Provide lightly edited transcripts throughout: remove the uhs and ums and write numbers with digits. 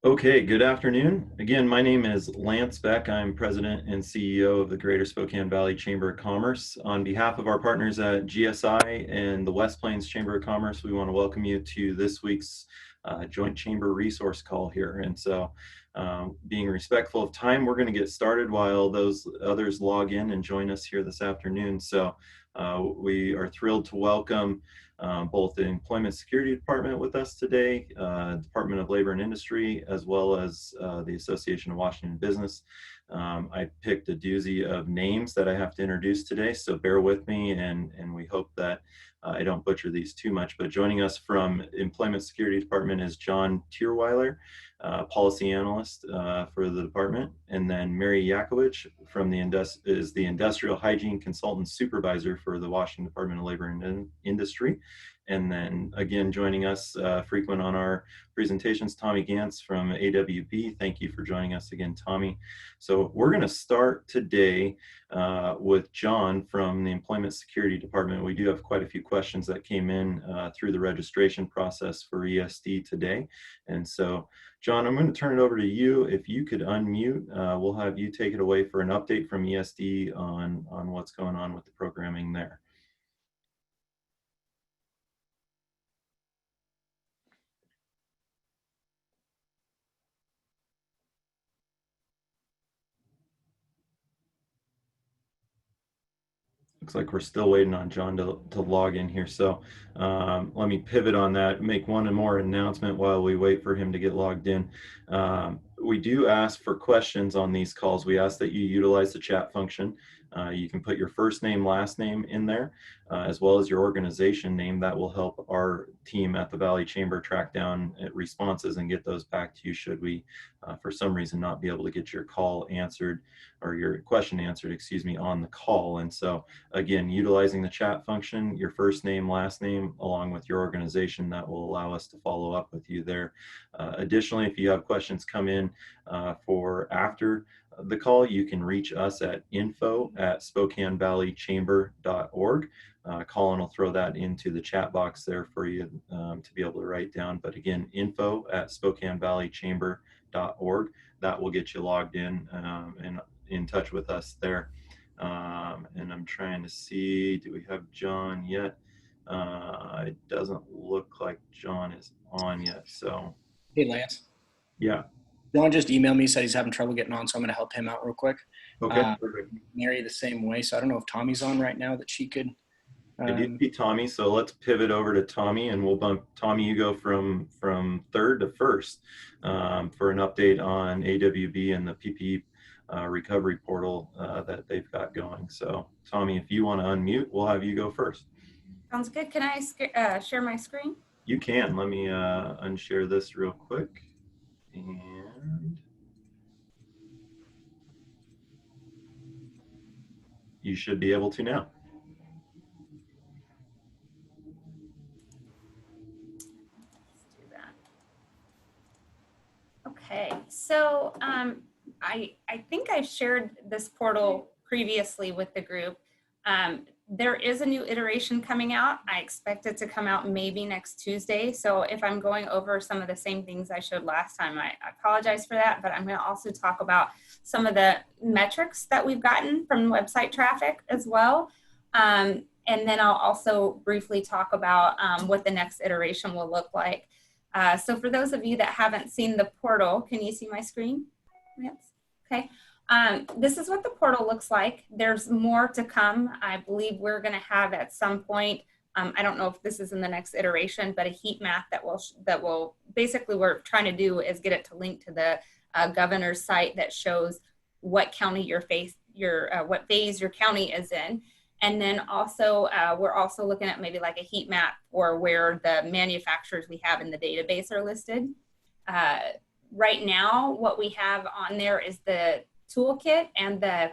Okay, good afternoon. Again, my name is Lance Beck. I'm President and CEO of the Greater Spokane Valley Chamber of Commerce. On behalf of our partners at GSI and the West Plains Chamber of Commerce, we want to welcome you to this week's Joint Chamber Resource Call here. And so, being respectful of time, we're going to get started while those others log in and join us here this afternoon. So, we are thrilled to welcome both the Employment Securities Department with us today, Department of Labor and Industry, as well as the Association of Washington Business. I picked a doozy of names that I have to introduce today, so bear with me, and we hope that I don't butcher these too much. But joining us from Employment Securities Department is John Trierweiler, Policy Analyst for the department, and then Mary Yakovich from the Industrial Hygiene Consultant Supervisor for the Washington Department of Labor and Industry. And then again, joining us frequent on our presentations, Tommy Gantz from AWB. Thank you for joining us again, Tommy. So we're going to start today with John from the Employment Security Department. We do have quite a few questions that came in through the registration process for ESD today. And so, John, I'm going to turn it over to you. If you could unmute, we'll have you take it away for an update from ESD on what's going on with the programming there. Looks like we're still waiting on John to log in here. So let me pivot on that, make one more announcement while we wait for him to get logged in. We do ask for questions on these calls. We ask that you utilize the chat function. You can put your first name, last name in there, as well as your organization name. That will help our team at the Valley Chamber track down responses and get those back to you should we, for some reason, not be able to get your call answered or your question answered, excuse me, on the call. And so, again, utilizing the chat function, your first name, last name, along with your organization, that will allow us to follow up with you there. Additionally, if you have questions come in for after the call, you can reach us at info@SpokaneValleyChamber.org. Colin will throw that into the chat box there for you to be able to write down. But again, info@SpokaneValleyChamber.org. That will get you logged in and in touch with us there. And I'm trying to see, do we have John yet? It doesn't look like John is on yet. So, hey, Lance. Yeah. John just emailed me, said he's having trouble getting on, so I'm going to help him out real quick. Okay, perfect. Mary the same way. So I don't know if Tommy's on right now that she could. I did see Tommy, so let's pivot over to Tommy, and we'll bump Tommy. You go from third to first for an update on AWB and the PPE recovery portal that they've got going. So, Tommy, if you want to unmute, we'll have you go first. Sounds good. Can I share my screen? You can. Let me unshare this real quick. And you should be able to now. Let's do that. Okay, so I think I've shared this portal previously with the group. There is a new iteration coming out. I expect it to come out maybe next Tuesday. So if I'm going over some of the same things I showed last time, I apologize for that, but I'm going to also talk about some of the metrics that we've gotten from website traffic as well. And then I'll also briefly talk about what the next iteration will look like. So for those of you that haven't seen the portal, can you see my screen? Yes. Okay. This is what the portal looks like. There's more to come. I believe we're going to have at some point, I don't know if this is in the next iteration, but a heat map that will basically, we're trying to do is get it to link to the governor's site that shows what county what phase your county is in. And then also, we're also looking at maybe like a heat map or where the manufacturers we have in the database are listed. Right now, what we have on there is the toolkit and the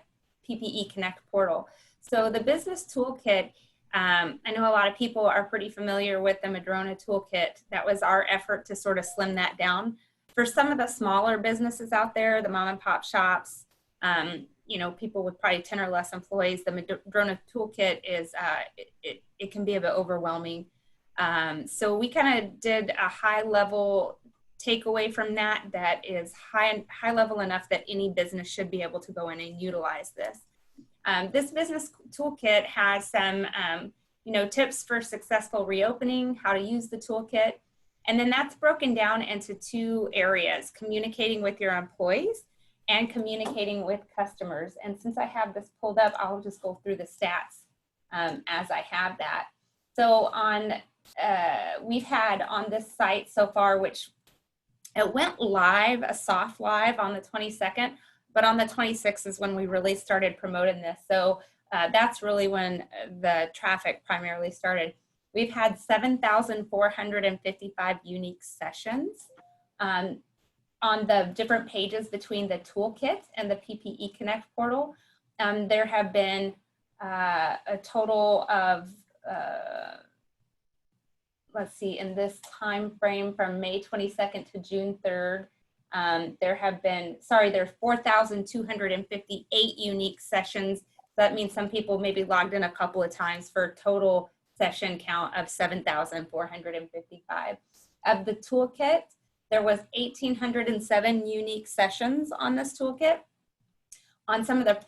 PPE Connect portal. So the business toolkit, I know a lot of people are pretty familiar with the Madrona toolkit. That was our effort to sort of slim that down. For some of the smaller businesses out there, the mom and pop shops, people with probably 10 or less employees, the Madrona toolkit is, it can be a bit overwhelming. So we kind of did a high level takeaway from that that is high level enough that any business should be able to go in and utilize this. This business toolkit has some tips for successful reopening, how to use the toolkit, and then that's broken down into 2 areas: communicating with your employees and communicating with customers. And since I have this pulled up, I'll just go through the stats as I have that. So we've had on this site so far, which it went live, a soft live on the 22nd, but on the 26th is when we really started promoting this. So that's really when the traffic primarily started. We've had 7,455 unique sessions on the different pages between the toolkit and the PPE Connect portal. There have been a total of, let's see, in this time frame from May 22nd to June 3rd, there's 4,258 unique sessions. That means some people maybe logged in a couple of times for a total session count of 7,455. Of the toolkit, there was 1,807 unique sessions on this toolkit. On some of the,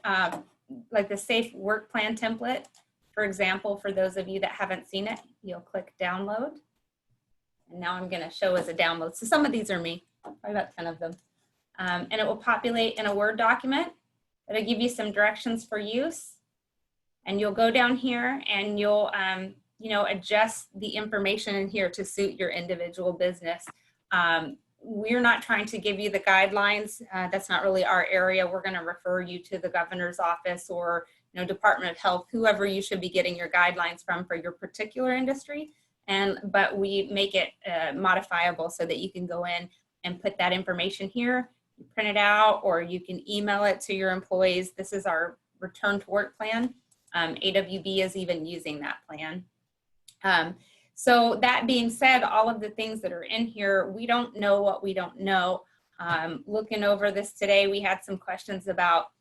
like the safe work plan template, for example, for those of you that haven't seen it, you'll click download. And now I'm gonna show as a download. So some of these are me, probably about 10 of them. And it will populate in a Word document. It'll give you some directions for use. And you'll go down here and you'll adjust the information in here to suit your individual business. We're not trying to give you the guidelines. That's not really our area. We're gonna refer you to the governor's office or Department of Health, whoever you should be getting your guidelines from for your particular industry. But we make it modifiable so that you can go in and put that information here, you print it out, or you can email it to your employees. This is our return to work plan. AWB is even using that plan. So that being said, all of the things that are in here, we don't know what we don't know. Looking over this today, we had some questions about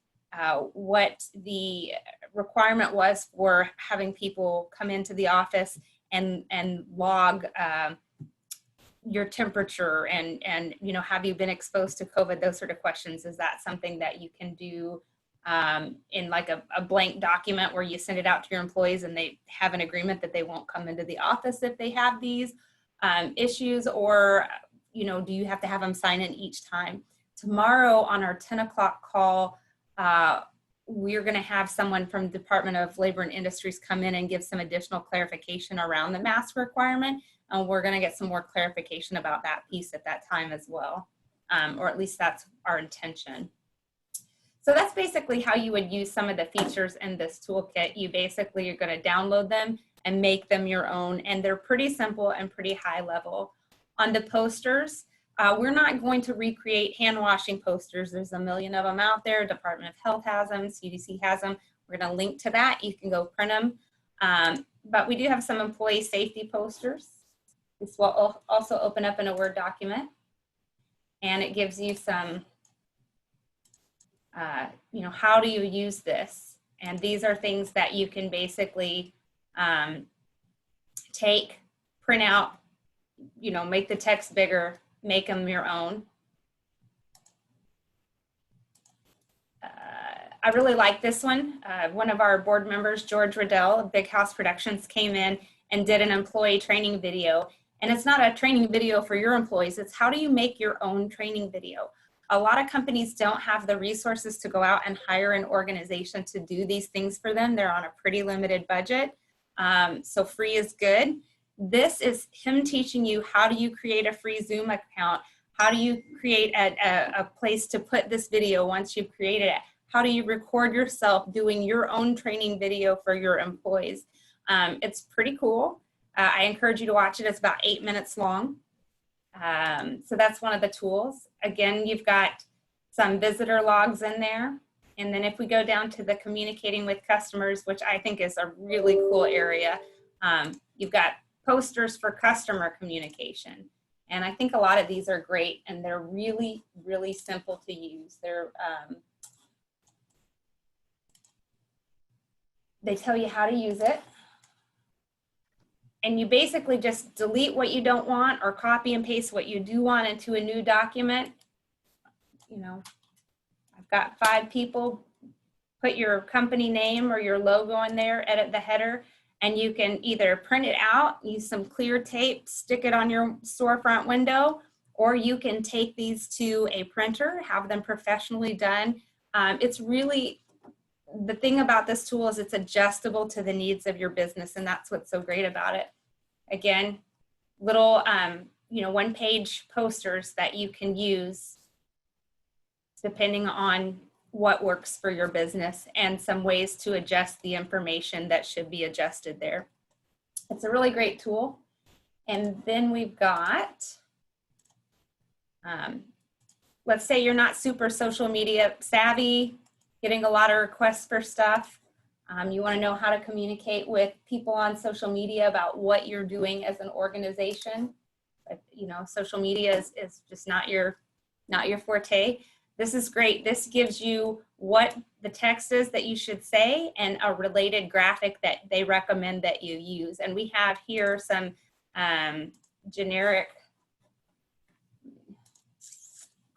what the requirement was for having people come into the office and log your temperature and have you been exposed to COVID, those sort of questions. Is that something that you can do in like a blank document where you send it out to your employees and they have an agreement that they won't come into the office if they have these issues, or do you have to have them sign in each time? Tomorrow on our 10 o'clock call, we're going to have someone from Department of Labor and Industries come in and give some additional clarification around the mask requirement. And we're going to get some more clarification about that piece at that time as well, or at least that's our intention. So that's basically how you would use some of the features in this toolkit. You basically are going to download them and make them your own, and they're pretty simple and pretty high level. On the posters, we're not going to recreate hand washing posters. There's a million of them out there. Department of Health has them, CDC has them. We're going to link to that. You can go print them. But we do have some employee safety posters. This will also open up in a Word document, and it gives you some how do you use this? And these are things that you can basically take, print out, make the text bigger, make them your own. I really like this one. One of our board members, George Riddell of Big House Productions, came in and did an employee training video. And it's not a training video for your employees. It's how do you make your own training video? A lot of companies don't have the resources to go out and hire an organization to do these things for them. They're on a pretty limited budget. So free is good. This is him teaching you how do you create a free Zoom account? How do you create a place to put this video once you've created it? How do you record yourself doing your own training video for your employees? It's pretty cool. I encourage you to watch it. It's about 8 minutes long. So that's one of the tools. Again, you've got some visitor logs in there. And then if we go down to the communicating with customers, which I think is a really cool area, you've got posters for customer communication. And I think a lot of these are great, and they're really, really simple to use. They tell you how to use it. and you basically just delete what you don't want or copy and paste what you do want into a new document. You know, I've got 5 people, put your company name or your logo in there, edit the header, and you can either print it out, use some clear tape, stick it on your storefront window, or you can take these to a printer, have them professionally done. It's really, the thing about this tool is it's adjustable to the needs of your business, and that's what's so great about it. Again, little, you know, 1-page posters that you can use depending on what works for your business, and some ways to adjust the information that should be adjusted there. It's a really great tool. And then we've got, let's say you're not super social media savvy, getting a lot of requests for stuff. You want to know how to communicate with people on social media about what you're doing as an organization. But, you know, social media is just not your forte. This is great. This gives you what the text is that you should say and a related graphic that they recommend that you use. And we have here some generic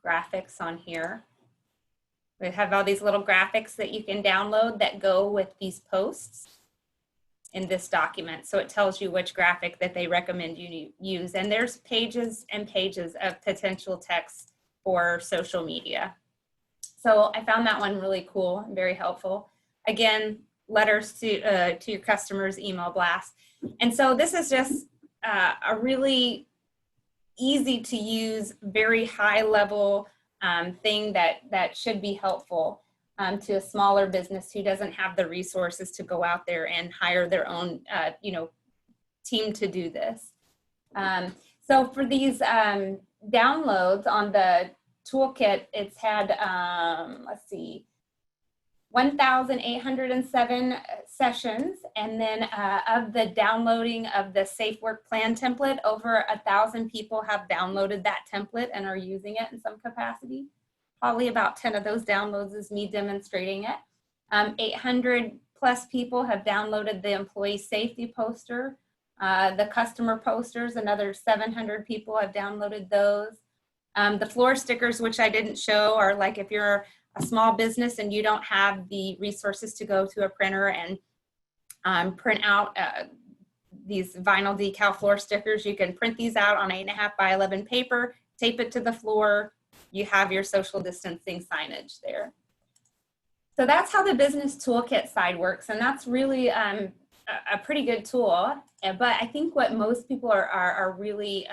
graphics on here. We have all these little graphics that you can download that go with these posts in this document. So it tells you which graphic that they recommend you use. And there's pages and pages of potential text for social media. So I found that one really cool and very helpful. Again, letters to your customers, email blast. And so this is just a really easy to use, very high level thing that should be helpful to a smaller business who doesn't have the resources to go out there and hire their own you know, team to do this. So for these downloads on the toolkit, it's had, let's see, 1,807 sessions. And then of the downloading of the Safe Work Plan template, over 1,000 people have downloaded that template and are using it in some capacity. Probably about 10 of those downloads is me demonstrating it. 800 plus people have downloaded the employee safety poster. The customer posters, another 700 people have downloaded those. The floor stickers, which I didn't show, are like if you're a small business and you don't have the resources to go to a printer and print out these vinyl decal floor stickers, you can print these out on 8.5 by 11 paper, tape it to the floor. You have your social distancing signage there. So that's how the business toolkit side works, and that's really a pretty good tool. But I think what most people are really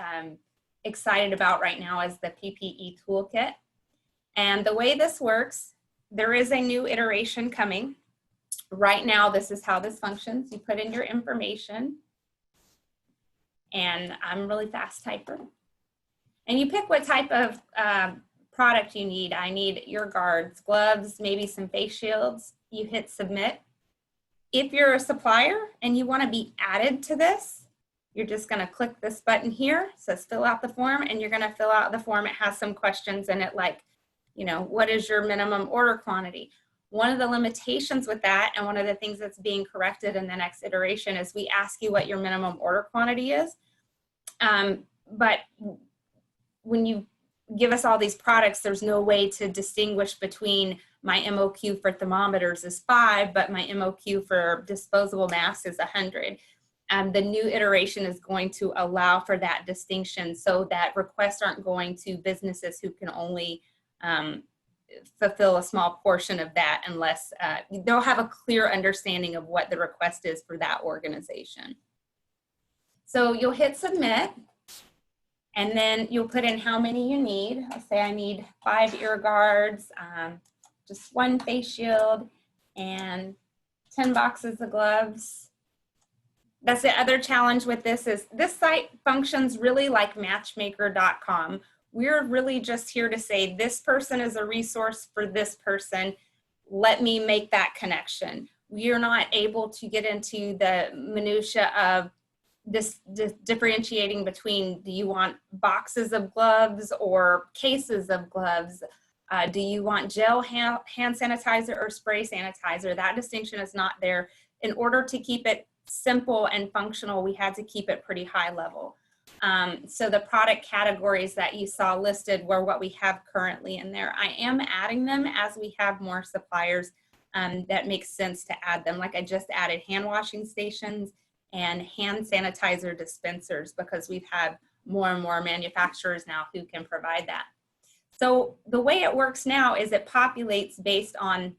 excited about right now is the PPE toolkit. And the way this works, there is a new iteration coming. Right now, this is how this functions. You put in your information, and I'm a really fast typer. And you pick what type of product you need. I need ear guards, gloves, maybe some face shields. You hit submit. If you're a supplier and you want to be added to this, you're just going to click this button here. It says fill out the form, and you're going to fill out the form. It has some questions in it like, you know, what is your minimum order quantity? One of the limitations with that, and one of the things that's being corrected in the next iteration, is we ask you what your minimum order quantity is. But when you give us all these products, there's no way to distinguish between my MOQ for thermometers is 5, but my MOQ for disposable masks is 100. The new iteration is going to allow for that distinction so that requests aren't going to businesses who can only fulfill a small portion of that unless they'll have a clear understanding of what the request is for that organization. So you'll hit submit, and then you'll put in how many you need. I'll say I need 5 ear guards, just 1 face shield, and 10 boxes of gloves. That's the other challenge with this is this site functions really like matchmaker.com. We're really just here to say this person is a resource for this person. Let me make that connection. We are not able to get into the minutia of this differentiating between, do you want boxes of gloves or cases of gloves? Do you want gel hand sanitizer or spray sanitizer? That distinction is not there. In order to keep it simple and functional, we had to keep it pretty high level. So the product categories that you saw listed were what we have currently in there. I am adding them as we have more suppliers that makes sense to add them. Like I just added hand washing stations and hand sanitizer dispensers because we've had more and more manufacturers now who can provide that. So the way it works now is it populates based on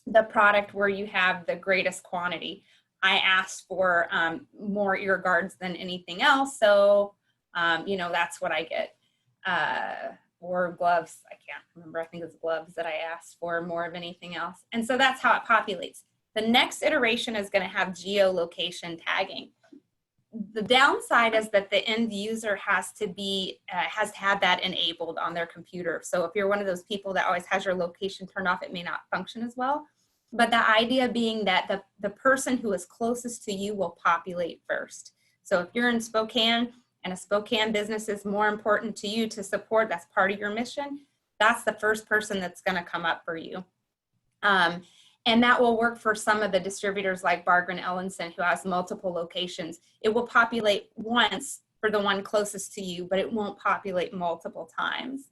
the product where you have the greatest quantity. I asked for more ear guards than anything else, so you know, that's what I get. Or gloves, I can't remember, I think it's gloves that I asked for more of anything else. And so that's how it populates. The next iteration is going to have geolocation tagging. The downside is that the end user has to have that enabled on their computer. So if you're one of those people that always has your location turned off, it may not function as well. But the idea being that the person who is closest to you will populate first. So if you're in Spokane and a Spokane business is more important to you to support, that's part of your mission, that's the first person that's going to come up for you. And that will work for some of the distributors like Bargren Ellenson, who has multiple locations. It will populate once for the one closest to you, but it won't populate multiple times.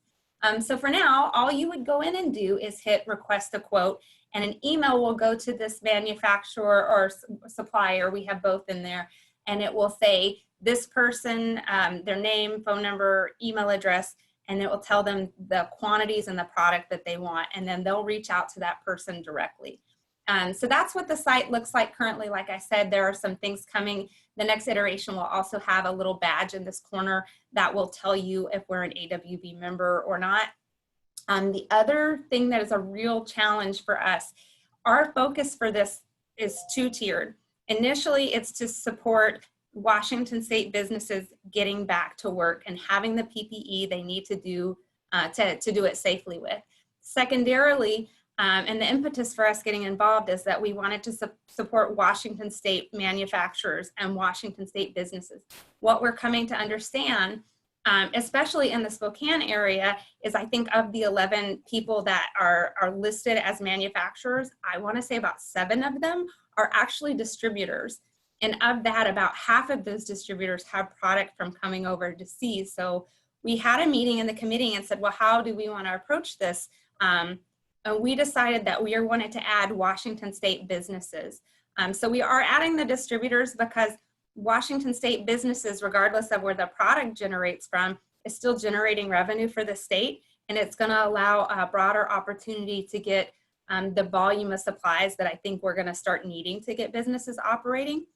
So for now, all you would go in and do is hit request a quote, and an email will go to this manufacturer or supplier, we have both in there, and it will say this person, their name, phone number, email address, and it will tell them the quantities and the product that they want, and then they'll reach out to that person directly. So that's what the site looks like currently. Like I said, there are some things coming. The next iteration will also have a little badge in this corner that will tell you if we're an AWB member or not. The other thing that is a real challenge for us, our focus for this is two-tiered. Initially, it's to support Washington State businesses getting back to work and having the PPE they need to do it safely with. Secondarily, and the impetus for us getting involved is that we wanted to support Washington State manufacturers and Washington State businesses. What we're coming to understand, especially in the Spokane area, is I think of the 11 people that are listed as manufacturers, I want to say about 7 of them are actually distributors. And of that, about half of those distributors have product from coming overseas. So we had a meeting in the committee and said, well, how do we want to approach this? And we decided that we wanted to add Washington State businesses. So we are adding the distributors because Washington State businesses, regardless of where the product generates from, is still generating revenue for the state. And it's going to allow a broader opportunity to get the volume of supplies that I think we're going to start needing to get businesses operating.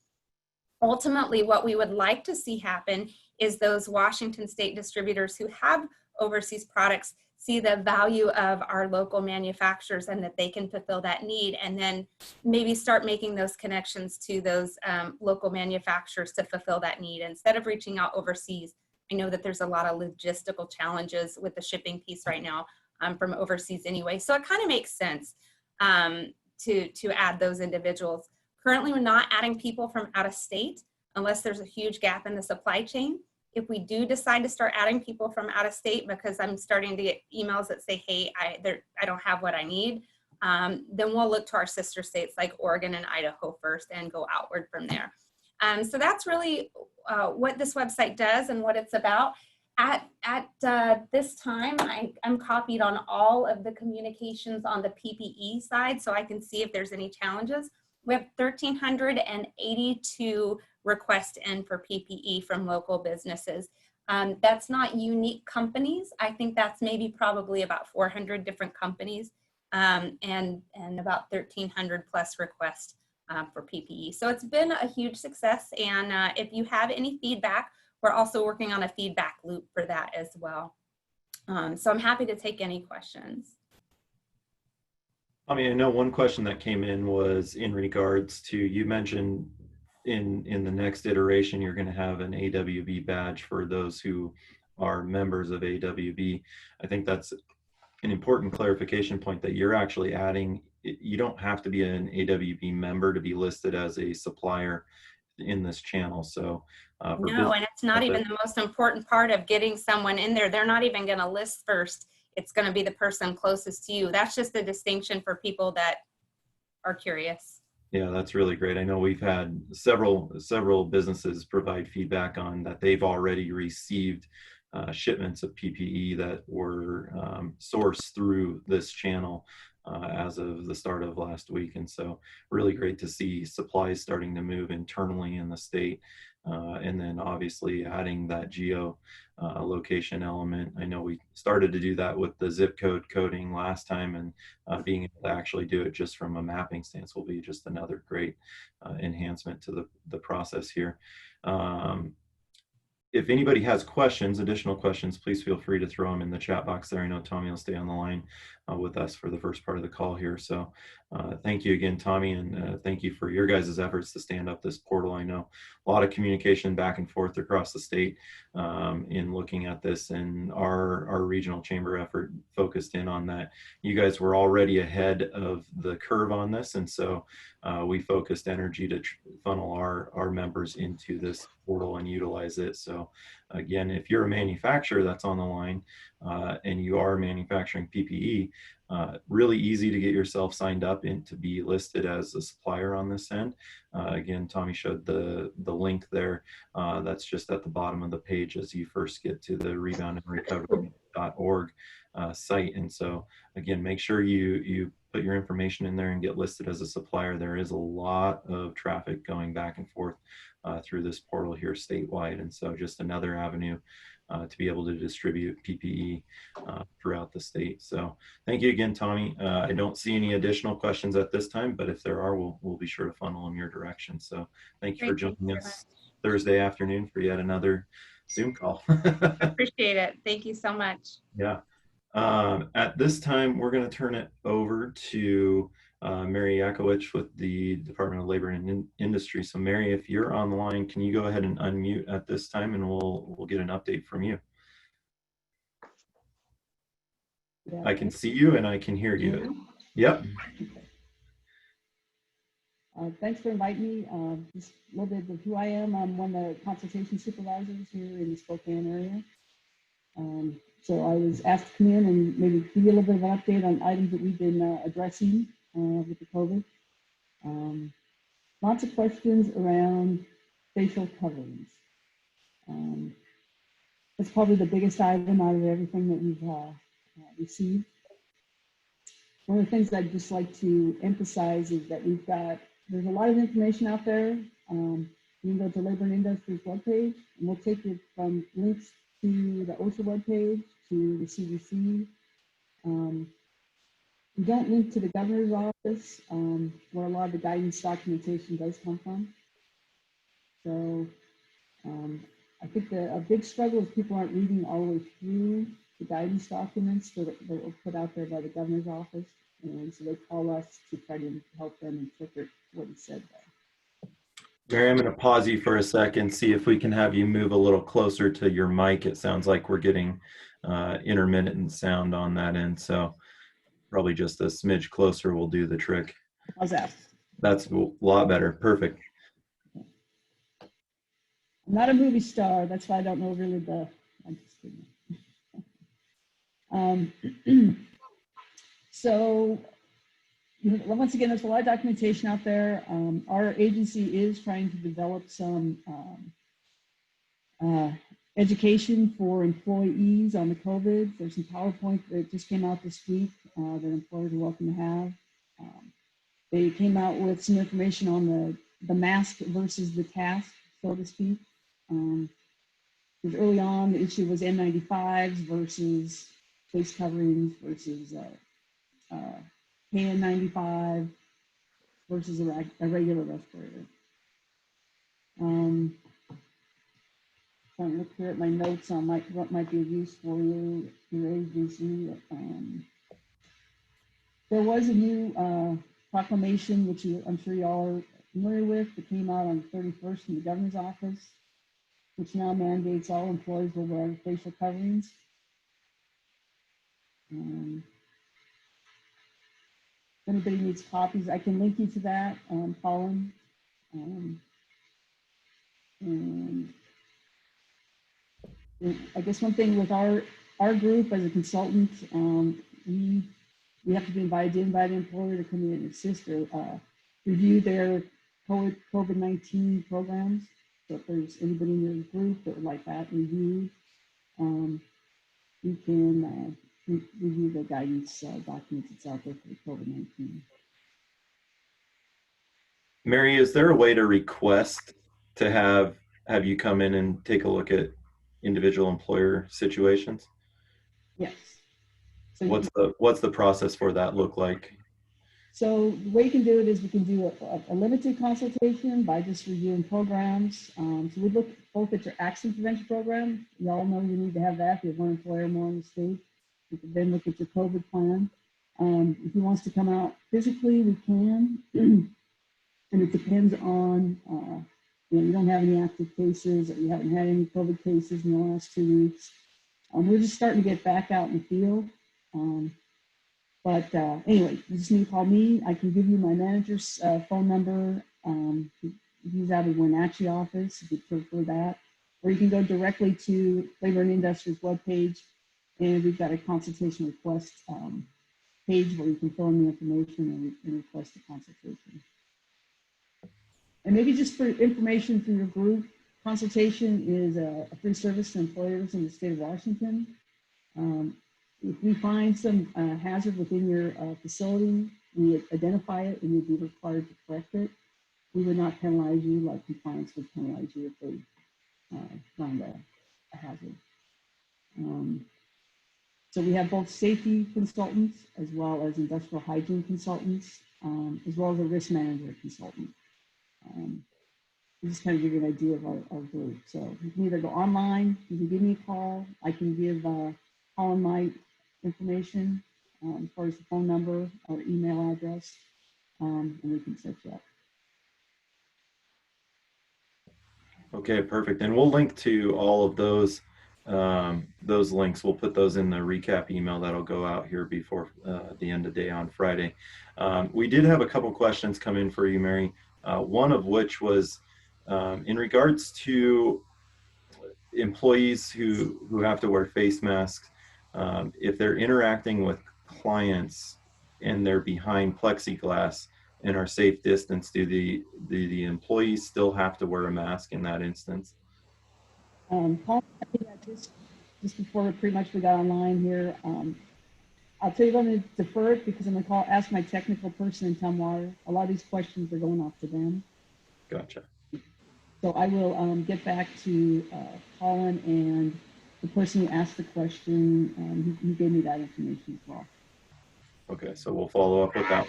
Ultimately, what we would like to see happen is those Washington State distributors who have overseas products see the value of our local manufacturers and that they can fulfill that need, and then maybe start making those connections to those local manufacturers to fulfill that need instead of reaching out overseas. I know that there's a lot of logistical challenges with the shipping piece right now from overseas anyway, so it kind of makes sense to add those individuals. Currently, we're not adding people from out of state unless there's a huge gap in the supply chain. If we do decide to start adding people from out of state because I'm starting to get emails that say, hey, I don't have what I need, then we'll look to our sister states like Oregon and Idaho first and go outward from there. So that's really what this website does and what it's about. At this time, I'm copied on all of the communications on the PPE side so I can see if there's any challenges. We have 1,382 requests in for PPE from local businesses. That's not unique companies. I think that's maybe probably about 400 different companies and about 1,300 plus requests for PPE. So it's been a huge success. And if you have any feedback, we're also working on a feedback loop for that as well. So I'm happy to take any questions. I mean, I know one question that came in was in regards to, you mentioned in the next iteration, you're going to have an AWB badge for those who are members of AWB. I think that's an important clarification point that you're actually adding. You don't have to be an AWB member to be listed as a supplier in this channel. So no, and it's not even the most important part of getting someone in there. They're not even going to list first. It's going to be the person closest to you. That's just a distinction for people that are curious. Yeah, that's really great. I know we've had several businesses provide feedback on that they've already received shipments of PPE that were sourced through this channel as of the start of last week. And so really great to see supplies starting to move internally in the state. And then obviously adding that geo location element. I know we started to do that with the zip code coding last time, and being able to actually do it just from a mapping stance will be just another great enhancement to the process here. If anybody has questions, additional questions, please feel free to throw them in the chat box there. I know Tommy will stay on the line with us for the first part of the call here. So thank you again, Tommy, and thank you for your guys' efforts to stand up this portal. I know a lot of communication back and forth across the state in looking at this, and our regional chamber effort focused in on that. You guys were already ahead of the curve on this, and so we focused energy to funnel our members into this portal and utilize it. So again, if you're a manufacturer that's on the line and you are manufacturing PPE, really easy to get yourself signed up and to be listed as a supplier on this end. Again, Tommy showed the link there. That's just at the bottom of the page as you first get to the reboundandrecovery.org site. And so again, make sure you put your information in there and get listed as a supplier. There is a lot of traffic going back and forth through this portal here statewide. And so just another avenue to be able to distribute PPE throughout the state. So thank you again, Tommy. I don't see any additional questions at this time, but if there are, we'll be sure to funnel them your direction. So thank you for joining us Thursday afternoon for yet another Zoom call. Appreciate it. Thank you so much. Yeah. At this time, we're going to turn it over to Mary Yakowicz with the Department of Labor and Industry. So Mary, if you're on the line, can you go ahead and unmute at this time and we'll get an update from you. Yeah. I can see you and I can hear you. Yep. Thanks for inviting me. Just a little bit of who I am. I'm one of the consultation supervisors here in the Spokane area. So I was asked to come in and maybe give you a little bit of an update on items that we've been addressing with the COVID. Lots of questions around facial coverings. That's probably the biggest item out of everything that we've received. One of the things I'd just like to emphasize is that there's a lot of information out there. You can go to Labor and Industry's webpage, and we'll take you from links to the OSHA webpage, to the CDC. We don't link to the governor's office, where a lot of the guidance documentation does come from. So I think a big struggle is people aren't reading all the way through the guidance documents that were put out there by the governor's office. And so they call us to try to help them interpret what he said there. Mary, I'm going to pause you for a second, see if we can have you move a little closer to your mic. It sounds like we're getting intermittent sound on that end. So probably just a smidge closer will do the trick. How's that? That's a lot better. Perfect. I'm not a movie star. That's why I don't know really I'm just kidding. So, once again, there's a lot of documentation out there. Our agency is trying to develop some education for employees on the COVID. There's some PowerPoint that just came out this week that employers are welcome to have. They came out with some information on the mask versus the task, so to speak. Because early on, the issue was N95s versus face coverings versus KN95 versus a regular respirator. Trying to look here at my notes on what might be of use for your agency. There was a new proclamation, which I'm sure you all are familiar with, that came out on the 31st from the governor's office, which now mandates all employees will wear facial coverings. If anybody needs copies, I can link you to that, Colin. And I guess one thing with our group as a consultant, we have to be invited in by the employer to come in and assist or review their COVID-19 programs. So if there's anybody in your group that would like that reviewed, you can review the guidance documents that's out there for COVID-19. Mary, is there a way to request to have you come in and take a look at individual employer situations? Yes. So What's the process for that look like? So the way you can do it is we can do a limited consultation by just reviewing programs. So we look both at your accident prevention program. You all know you need to have that if you have one employer or more in the state. We can then look at your COVID plan. If he wants to come out physically, we can. And it depends on, you don't have any active cases or you haven't had any COVID cases in the last 2 weeks. We're just starting to get back out in the field. But anyway, you just need to call me. I can give you my manager's phone number. He's out of the Wenatchee office if you prefer that. Or you can go directly to Labor and Industries webpage, and we've got a consultation request page where you can fill in the information and request a consultation. And maybe just for information for your group, consultation is a free service to employers in the state of Washington. If we find some hazard within your facility, we identify it and you'd be required to correct it. We would not penalize you like compliance would penalize you if they find a hazard. So we have both safety consultants as well as industrial hygiene consultants, as well as a risk manager consultant. Just kind of give you an idea of our group. So you can either go online, you can give me a call, I can give Colin my information as far as the phone number or email address, and we can set you up. Okay, perfect. And we'll link to all of those links. We'll put those in the recap email that'll go out here before the end of the day on Friday. We did have a couple questions come in for you, Mary. One of which was in regards to employees who have to wear face masks. If they're interacting with clients and they're behind plexiglass and are safe distance, do the employees still have to wear a mask in that instance? Colin, I think that just before pretty much we got online here, I'll tell you I'm going to defer it because I'm going to ask my technical person in Tumwater. A lot of these questions are going off to them. Gotcha. So I will get back to Colin and the person who asked the question. He gave me that information as well. Okay, so we'll follow up with that.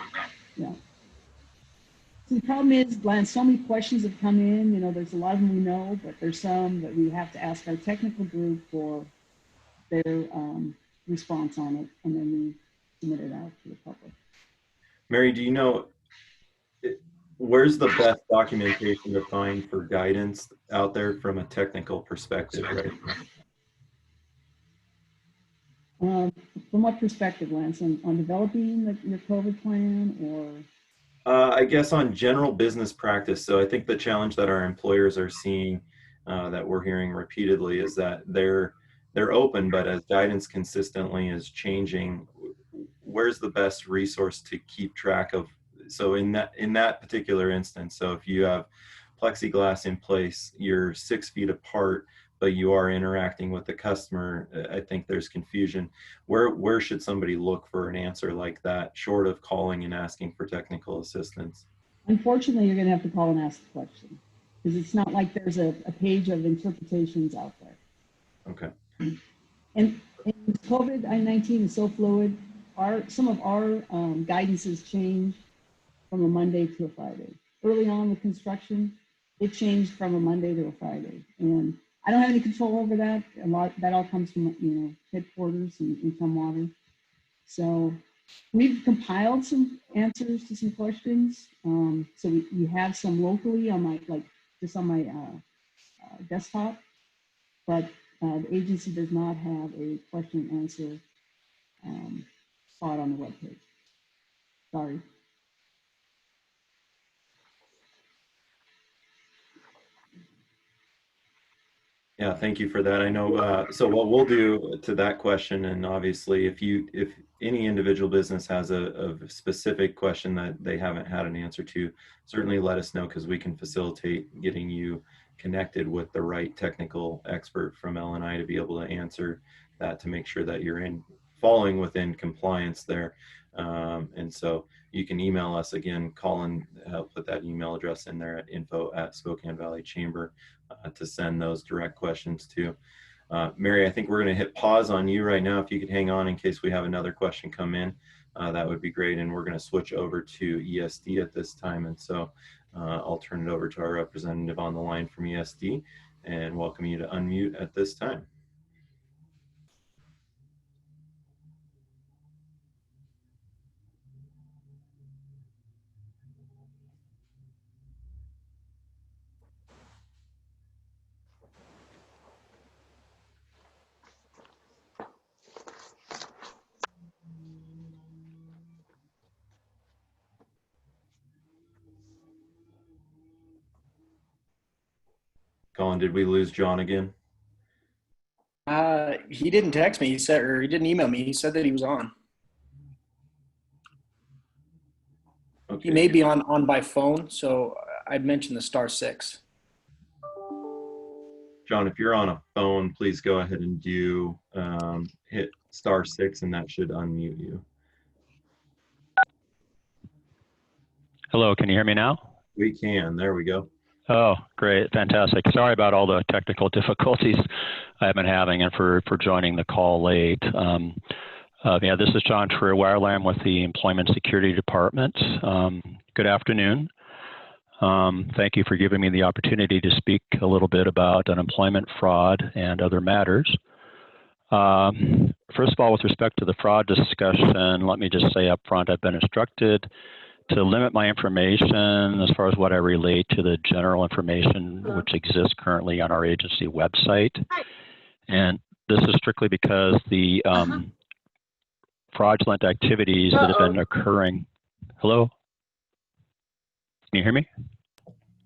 Yeah. So the problem is, Lance, so many questions have come in. You know, there's a lot of them we know, but there's some that we have to ask our technical group for their response on it, and then we submit it out to the public. Mary, do you know where's the best documentation to find for guidance out there from a technical perspective, right? From what perspective, Lance? On developing your COVID plan, or? I guess on general business practice. So I think the challenge that our employers are seeing, that we're hearing repeatedly, is that they're open, but as guidance consistently is changing, where's the best resource to keep track of? So in that particular instance, so if you have plexiglass in place, you're 6 feet apart, but you are interacting with the customer, I think there's confusion. Where should somebody look for an answer like that, short of calling and asking for technical assistance? Unfortunately, you're going to have to call and ask the question, because it's not like there's a page of interpretations out there. Okay. And COVID-19 is so fluid. Some of our guidance has changed from a Monday to a Friday. Early on with construction, it changed from a Monday to a Friday, and I don't have any control over that. That all comes from headquarters in Tumwater. So we've compiled some answers to some questions. So we have some locally on my desktop, but the agency does not have a question and answer spot on the webpage. Sorry. Yeah, thank you for that. I know, so what we'll do to that question, and obviously if any individual business has a specific question that they haven't had an answer to, certainly let us know because we can facilitate getting you connected with the right technical expert from L&I to be able to answer that to make sure that you're falling within compliance there. And so you can email us again, Colin, put that email address in there at info@Spokane Valley Chamber. To send those direct questions to. Mary, I think we're going to hit pause on you right now. If you could hang on in case we have another question come in, that would be great. And we're going to switch over to ESD at this time. And so I'll turn it over to our representative on the line from ESD and welcome you to unmute at this time. Colin, did we lose John again? He didn't text me. He said, or he didn't email me. He said that he was on. Okay. He may be on by phone, so I'd mentioned the *6. John, if you're on a phone, please go ahead and hit *6 and that should unmute you. Hello, can you hear me now? We can, there we go. Oh, great, fantastic. Sorry about all the technical difficulties I've been having and for joining the call late. Yeah, this is John Trierweiler. I'm with the Employment Securities Department. Good afternoon. Thank you for giving me the opportunity to speak a little bit about unemployment fraud and other matters. First of all, with respect to the fraud discussion, let me just say up front, I've been instructed to limit my information as far as what I relate to the general information which exists currently on our agency website. And this is strictly because the fraudulent activities that have been occurring. Hello? Can you hear me?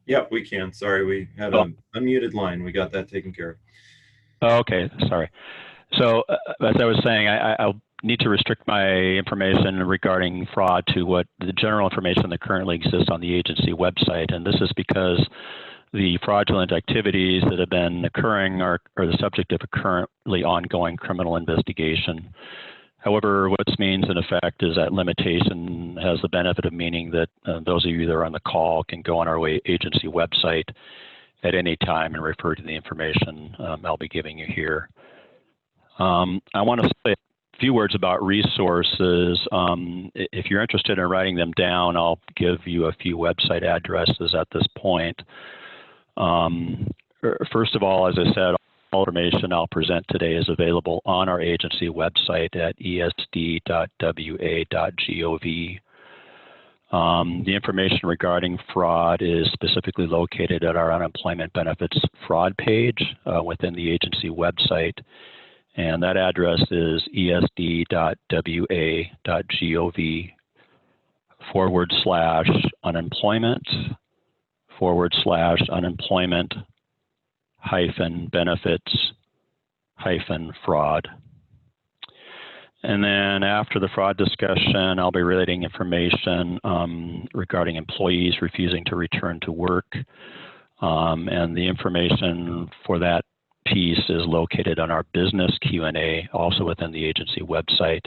Yep, we can. Sorry, we had an unmuted line. We got that taken care of. Oh, okay, sorry. So as I was saying, I'll need to restrict my information regarding fraud to what the general information that currently exists on the agency website. And this is because the fraudulent activities that have been occurring are the subject of a currently ongoing criminal investigation. However, what this means in effect is that limitation has the benefit of meaning that those of you that are on the call can go on our agency website at any time and refer to the information I'll be giving you here. I want to say a few words about resources. If you're interested in writing them down, I'll give you a few website addresses at this point. First of all, as I said, all information I'll present today is available on our agency website at esd.wa.gov. The information regarding fraud is specifically located at our unemployment benefits fraud page within the agency website. And that address is esd.wa.gov/unemployment/benefits-fraud. And then after the fraud discussion, I'll be relating information regarding employees refusing to return to work. And the information for that piece is located on our business Q&A, also within the agency website.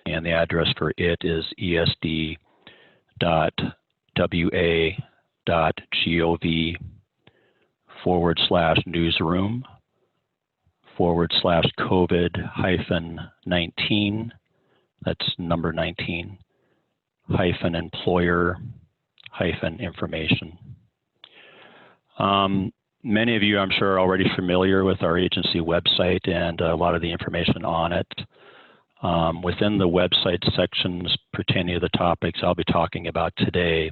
And the address for it is esd.wa.gov/newsroom/COVID-19, that's number 19, -employer-information. Many of you, I'm sure, are already familiar with our agency website and a lot of the information on it. Within the website sections pertaining to the topics I'll be talking about today,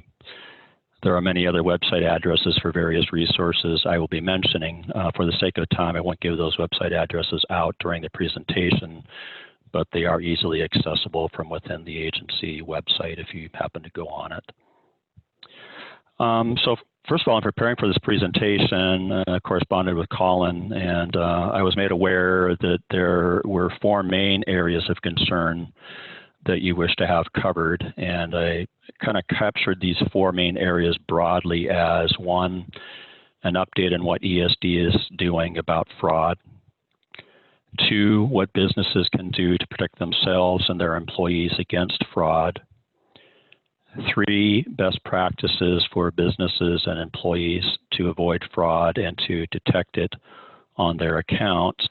there are many other website addresses for various resources I will be mentioning. For the sake of time, I won't give those website addresses out during the presentation, but they are easily accessible from within the agency website if you happen to go on it. So first of all, in preparing for this presentation, I corresponded with Colin, and I was made aware that there were 4 main areas of concern that you wish to have covered. And I kind of captured these 4 main areas broadly as: 1, an update on what ESD is doing about fraud; 2, what businesses can do to protect themselves and their employees against fraud; 3, best practices for businesses and employees to avoid fraud and to detect it on their accounts;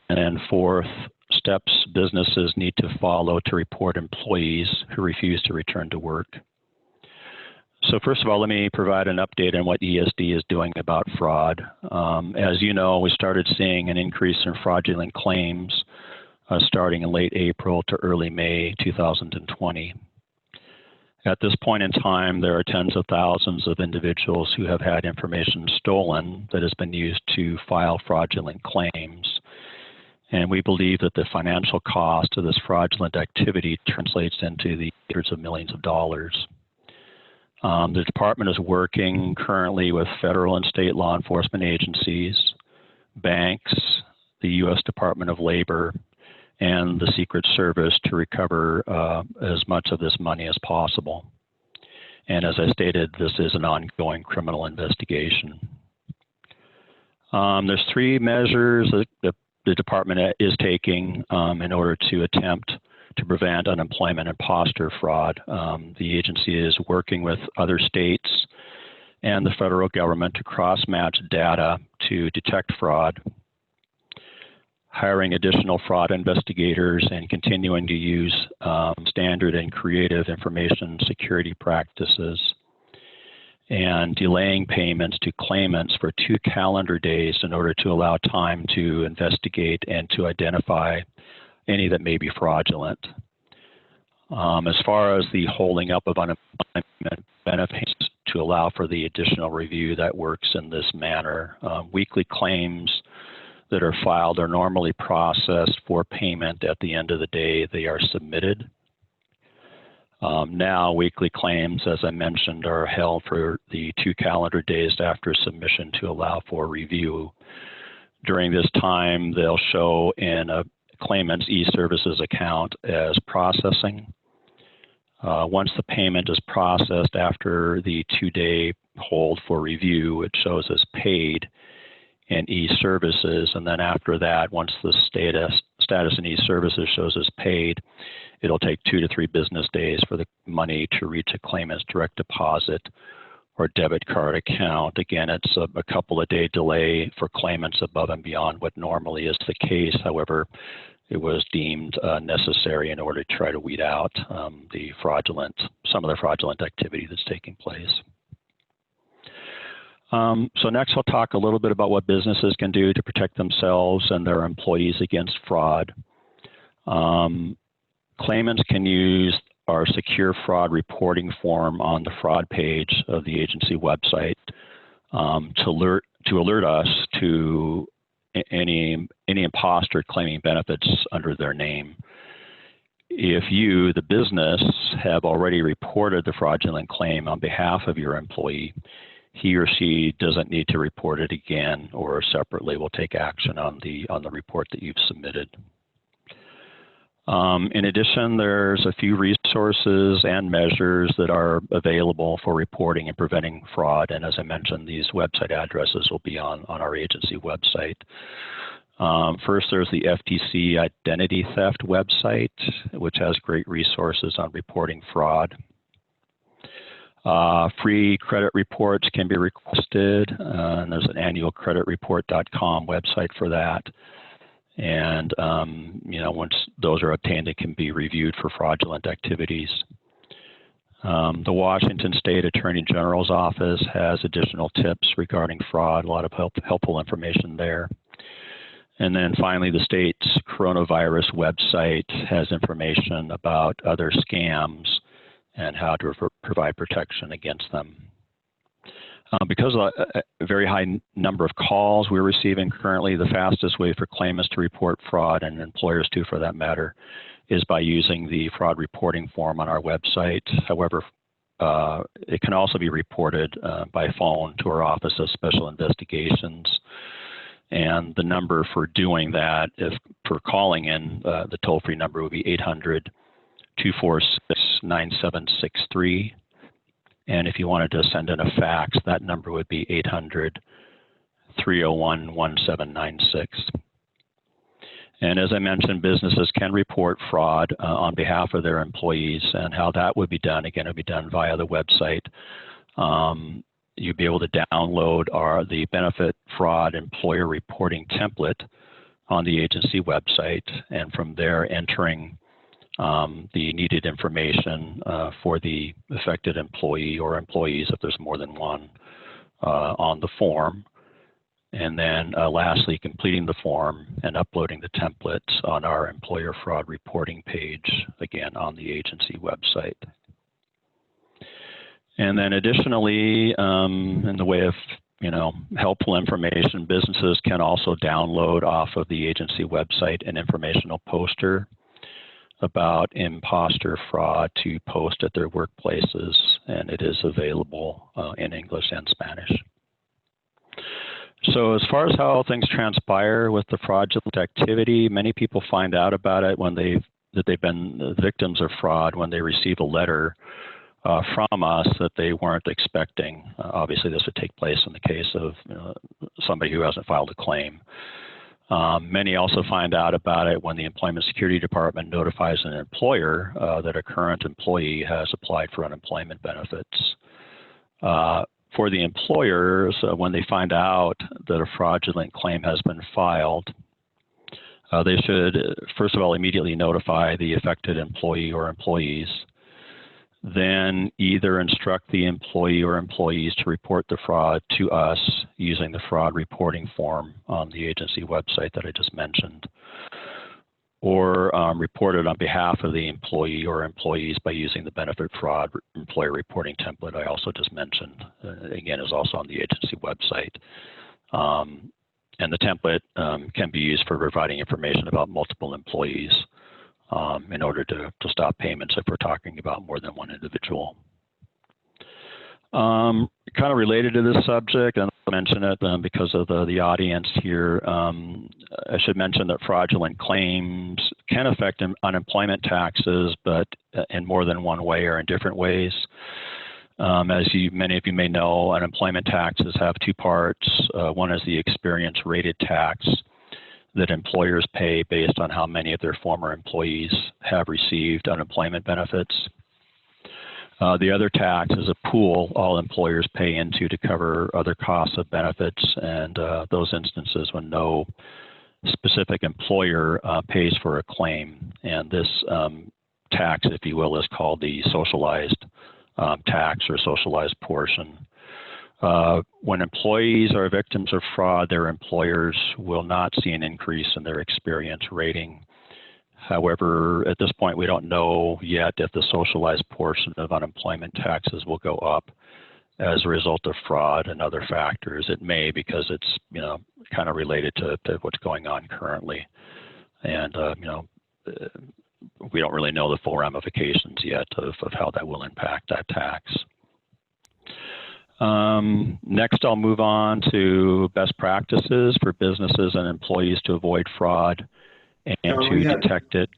and then 4th, steps businesses need to follow to report employees who refuse to return to work. So first of all, let me provide an update on what ESD is doing about fraud. As you know, we started seeing an increase in fraudulent claims starting in late April to early May 2020. At this point in time, there are tens of thousands of individuals who have had information stolen that has been used to file fraudulent claims. And we believe that the financial cost of this fraudulent activity translates into the hundreds of millions of dollars. The department is working currently with federal and state law enforcement agencies, banks, the U.S. Department of Labor, and the Secret Service to recover as much of this money as possible. And as I stated, this is an ongoing criminal investigation. There's 3 measures that the department is taking in order to attempt to prevent unemployment imposter fraud. The agency is working with other states and the federal government to cross-match data to detect fraud, hiring additional fraud investigators, and continuing to use standard and creative information security practices, and delaying payments to claimants for 2 calendar days in order to allow time to investigate and to identify any that may be fraudulent. As far as the holding up of unemployment benefits, to allow for the additional review that works in this manner. Weekly claims that are filed are normally processed for payment at the end of the day they are submitted. Now, weekly claims, as I mentioned, are held for the 2 calendar days after submission to allow for review. During this time, they'll show in a claimant's e-services account as processing. Once the payment is processed after the 2-day hold for review, it shows as paid in e-services, and then after that, once the status in e-services shows as paid, it'll take 2 to 3 business days for the money to reach a claimant's direct deposit or debit card account. Again, it's a couple of day delay for claimants above and beyond what normally is the case. However, it was deemed necessary in order to try to weed out some of the fraudulent activity that's taking place. So next, I'll talk a little bit about what businesses can do to protect themselves and their employees against fraud. Claimants can use our secure fraud reporting form on the fraud page of the agency website to alert us to any imposter claiming benefits under their name. If you, the business, have already reported the fraudulent claim on behalf of your employee, he or she doesn't need to report it again, or separately will take action on the report that you've submitted. In addition, there's a few resources and measures that are available for reporting and preventing fraud. And as I mentioned, these website addresses will be on our agency website. First, there's the FTC Identity Theft website, which has great resources on reporting fraud. Free credit reports can be requested, and there's an annualcreditreport.com website for that. And once those are obtained, it can be reviewed for fraudulent activities. The Washington State Attorney General's office has additional tips regarding fraud, a lot of helpful information there. And then finally, the state's coronavirus website has information about other scams and how to provide protection against them. Because of a very high number of calls we're receiving currently, the fastest way for claimants to report fraud, and employers too for that matter, is by using the fraud reporting form on our website. However, it can also be reported by phone to our Office of Special Investigations. And the number for doing that, if for calling in, the toll-free number would be 800-246-9763. And if you wanted to send in a fax, that number would be 800-301-1796. And as I mentioned, businesses can report fraud on behalf of their employees, and how that would be done, again, it would be done via the website. You'd be able to download the benefit fraud employer reporting template on the agency website, and from there entering the needed information for the affected employee or employees, if there's more than one, on the form. And then lastly, completing the form and uploading the templates on our employer fraud reporting page, again, on the agency website. And then additionally, in the way of helpful information, businesses can also download off of the agency website an informational poster about imposter fraud to post at their workplaces, and it is available in English and Spanish. So as far as how things transpire with the fraudulent activity, many people find out about it that they've been victims of fraud when they receive a letter from us that they weren't expecting. Obviously, this would take place in the case of somebody who hasn't filed a claim. Many also find out about it when the Employment Securities Department notifies an employer that a current employee has applied for unemployment benefits. For the employers, when they find out that a fraudulent claim has been filed, they should, first of all, immediately notify the affected employee or employees, then either instruct the employee or employees to report the fraud to us using the fraud reporting form on the agency website that I just mentioned, or report it on behalf of the employee or employees by using the benefit fraud employer reporting template I also just mentioned. Again, is also on the agency website. And the template can be used for providing information about multiple employees in order to stop payments if we're talking about more than one individual. Kind of related to this subject, and I'll mention it because of the audience here, I should mention that fraudulent claims can affect unemployment taxes, but in more than one way or in different ways. As many of you may know, unemployment taxes have two parts. One is the experience rated tax that employers pay based on how many of their former employees have received unemployment benefits. The other tax is a pool all employers pay into to cover other costs of benefits, and those instances when no specific employer pays for a claim. And this tax, if you will, is called the socialized tax or socialized portion. When employees are victims of fraud, their employers will not see an increase in their experience rating. However, at this point, we don't know yet if the socialized portion of unemployment taxes will go up as a result of fraud and other factors. It may, because it's kind of related to what's going on currently, and we don't really know the full ramifications yet of how that will impact that tax. Next, I'll move on to best practices for businesses and employees to avoid fraud and to detect it.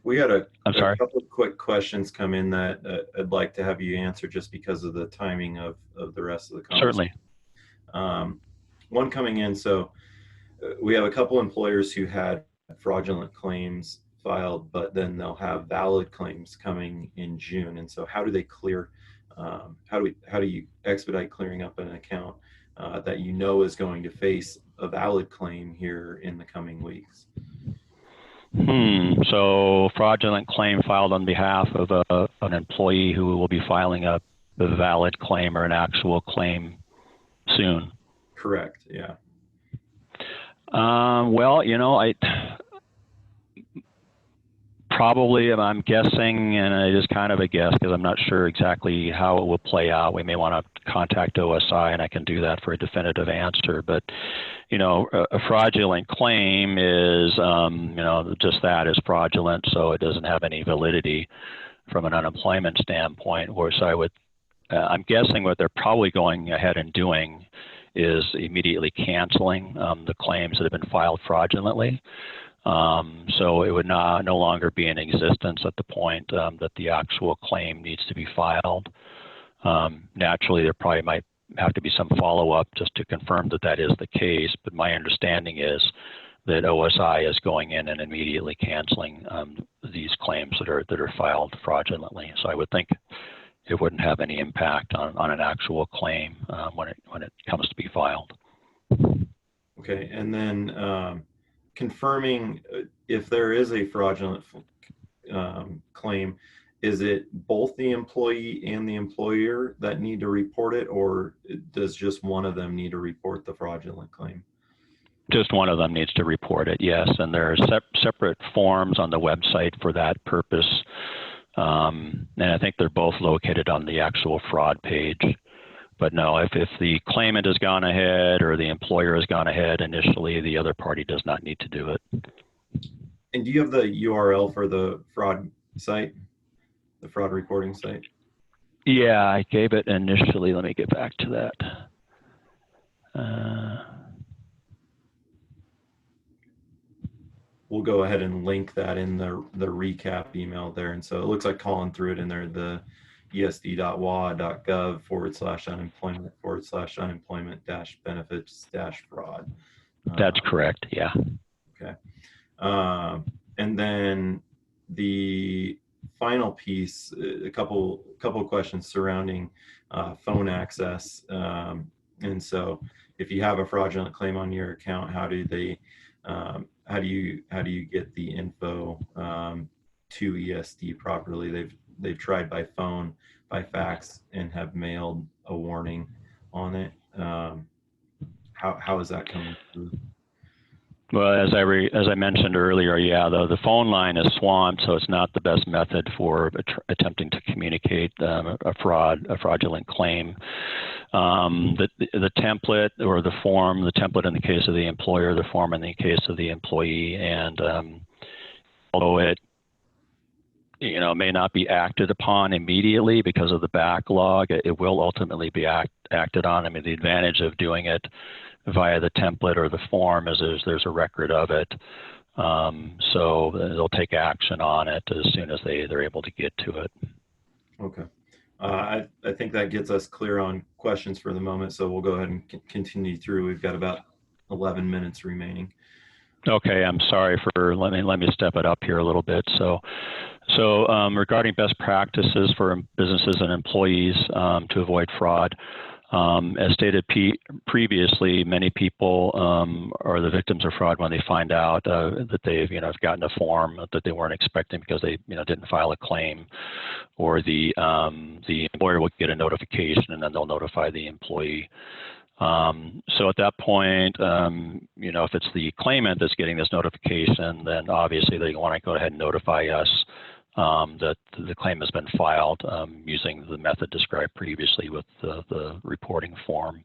We had a sorry? couple of quick questions come in that I'd like to have you answer just because of the timing of the rest of the conversation. Certainly. One coming in, so we have a couple employers who had fraudulent claims filed, but then they'll have valid claims coming in June. And so how do they clear, how do you expedite clearing up an account that you know is going to face a valid claim here in the coming weeks? So fraudulent claim filed on behalf of an employee who will be filing a valid claim or an actual claim soon. Correct, yeah. Well, I'm guessing, and it is kind of a guess because I'm not sure exactly how it will play out. We may want to contact OSI, and I can do that for a definitive answer. But, a fraudulent claim is, just that, is fraudulent, so it doesn't have any validity from an unemployment standpoint. So I would I'm guessing what they're probably going ahead and doing is immediately canceling the claims that have been filed fraudulently. So it would no longer be in existence at the point that the actual claim needs to be filed. Naturally, there probably might have to be some follow-up just to confirm that that is the case, but my understanding is that OSI is going in and immediately canceling these claims that are filed fraudulently. So I would think it wouldn't have any impact on an actual claim when it comes to be filed. Okay, and then confirming if there is a fraudulent claim, is it both the employee and the employer that need to report it, or does just one of them need to report the fraudulent claim? Just one of them needs to report it, yes. And there are separate forms on the website for that purpose. And I think they're both located on the actual fraud page. But no, if the claimant has gone ahead or the employer has gone ahead initially, the other party does not need to do it. And do you have the URL for the fraud site, the fraud reporting site? Yeah, I gave it initially. Let me get back to that. We'll go ahead and link that in the recap email there. And so it looks like Colin threw it in there, the esd.wa.gov/unemployment/unemployment-benefits-fraud. That's correct, yeah. Okay. And then the final piece, a couple of questions surrounding phone access. And so if you have a fraudulent claim on your account, how do you get the info to ESD properly? They've tried by phone, by fax, and have mailed a warning on it. How is that coming through? Well, as I mentioned earlier, yeah, the phone line is swamped, so it's not the best method for attempting to communicate a fraudulent claim. The template or the form, the template in the case of the employer, the form in the case of the employee, and although it may not be acted upon immediately because of the backlog, it will ultimately be acted on. I mean, the advantage of doing it via the template or the form is there's a record of it. So they'll take action on it as soon as they're able to get to it. Okay. I think that gets us clear on questions for the moment. So we'll go ahead and continue through. We've got about 11 minutes remaining. Okay, I'm sorry for, let me step it up here a little bit. So regarding best practices for businesses and employees to avoid fraud, as stated previously, many people are the victims of fraud when they find out that they've gotten a form that they weren't expecting because they didn't file a claim, or the employer will get a notification and then they'll notify the employee. So at that point, if it's the claimant that's getting this notification, then obviously they want to go ahead and notify us that the claim has been filed using the method described previously with the reporting form.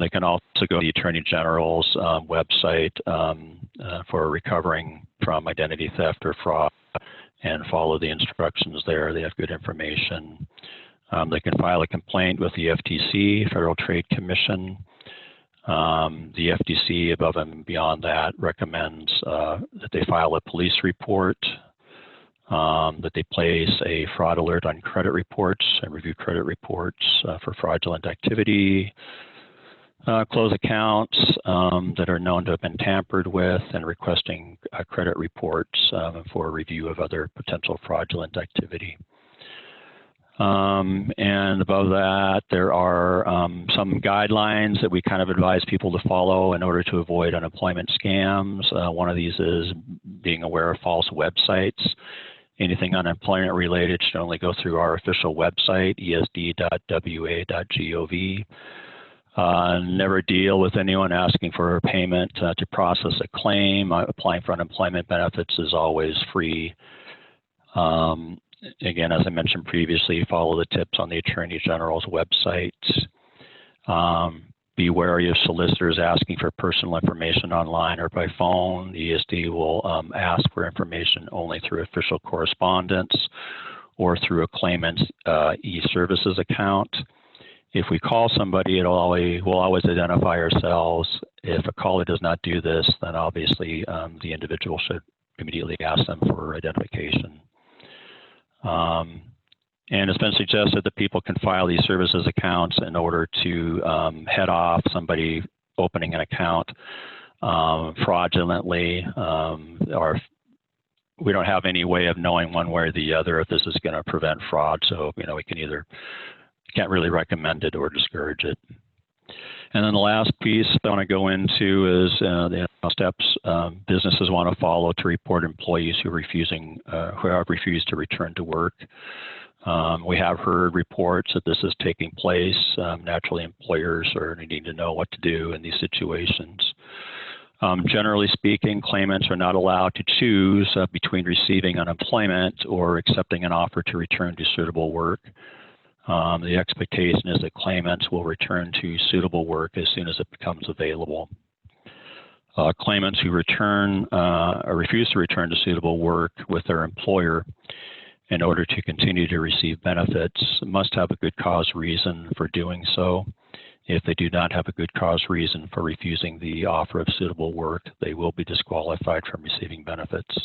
They can also go to the Attorney General's website for recovering from identity theft or fraud and follow the instructions there. They have good information. They can file a complaint with the FTC, Federal Trade Commission. The FTC, above and beyond that, recommends that they file a police report, that they place a fraud alert on credit reports and review credit reports for fraudulent activity, close accounts that are known to have been tampered with, and requesting credit reports for review of other potential fraudulent activity. And above that, there are some guidelines that we kind of advise people to follow in order to avoid unemployment scams. One of these is being aware of false websites. Anything unemployment related should only go through our official website, esd.wa.gov. Never deal with anyone asking for a payment to process a claim. Applying for unemployment benefits is always free. Again, as I mentioned previously, follow the tips on the Attorney General's website. Be wary of solicitors asking for personal information online or by phone. The ESD will ask for information only through official correspondence or through a claimant's e-services account. If we call somebody, we'll always identify ourselves. If a caller does not do this, then obviously the individual should immediately ask them for identification. And it's been suggested that people can file these services accounts in order to head off somebody opening an account fraudulently, or we don't have any way of knowing one way or the other if this is going to prevent fraud. So, we can't really recommend it or discourage it. And then the last piece I want to go into is the steps businesses want to follow to report employees who have refused to return to work. We have heard reports that this is taking place. Naturally, employers are needing to know what to do in these situations. Generally speaking, claimants are not allowed to choose between receiving unemployment or accepting an offer to return to suitable work. The expectation is that claimants will return to suitable work as soon as it becomes available. Claimants who return or refuse to return to suitable work with their employer in order to continue to receive benefits must have a good cause reason for doing so. If they do not have a good cause reason for refusing the offer of suitable work, they will be disqualified from receiving benefits.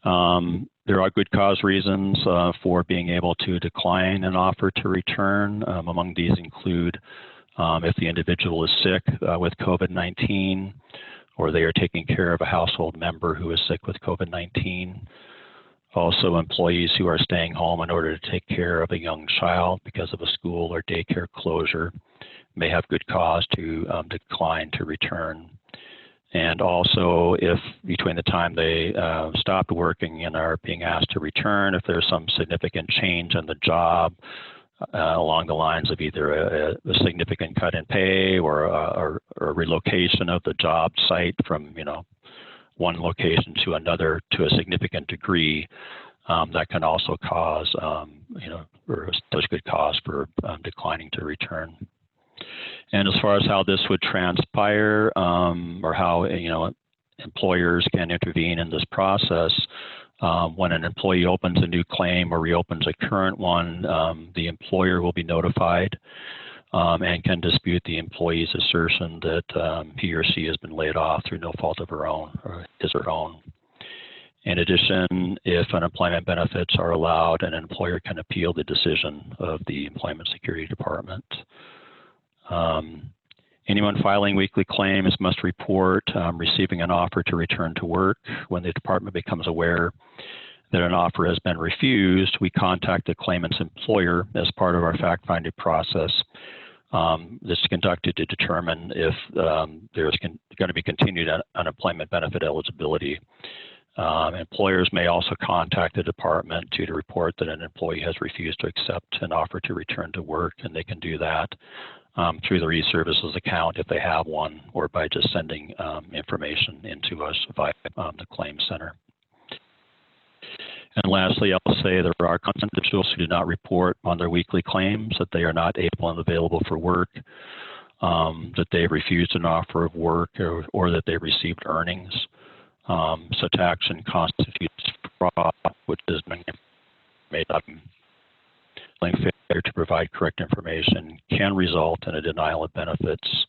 There are good cause reasons for being able to decline an offer to return. Among these include if the individual is sick with COVID-19, or they are taking care of a household member who is sick with COVID-19. Also, employees who are staying home in order to take care of a young child because of a school or daycare closure may have good cause to decline to return. And also, if between the time they stopped working and are being asked to return, if there's some significant change in the job along the lines of either a significant cut in pay or a relocation of the job site from one location to another to a significant degree, that can also cause or there's good cause for declining to return. And as far as how this would transpire, or how employers can intervene in this process, when an employee opens a new claim or reopens a current one, the employer will be notified and can dispute the employee's assertion that he or she has been laid off through no fault of her own or his or her own. In addition, if unemployment benefits are allowed, an employer can appeal the decision of the Employment Securities Department. Anyone filing weekly claims must report receiving an offer to return to work. When the department becomes aware that an offer has been refused, we contact the claimant's employer as part of our fact-finding process. This is conducted to determine if there's going to be continued unemployment benefit eligibility. Employers may also contact the department to report that an employee has refused to accept an offer to return to work, and they can do that through their e-services account if they have one, or by just sending information into us via the claim center. And lastly, I'll say there are individuals who do not report on their weekly claims that they are not able and available for work, that they refused an offer of work, or that they received earnings. Such action constitutes fraud, which is made up. Failure to provide correct information can result in a denial of benefits,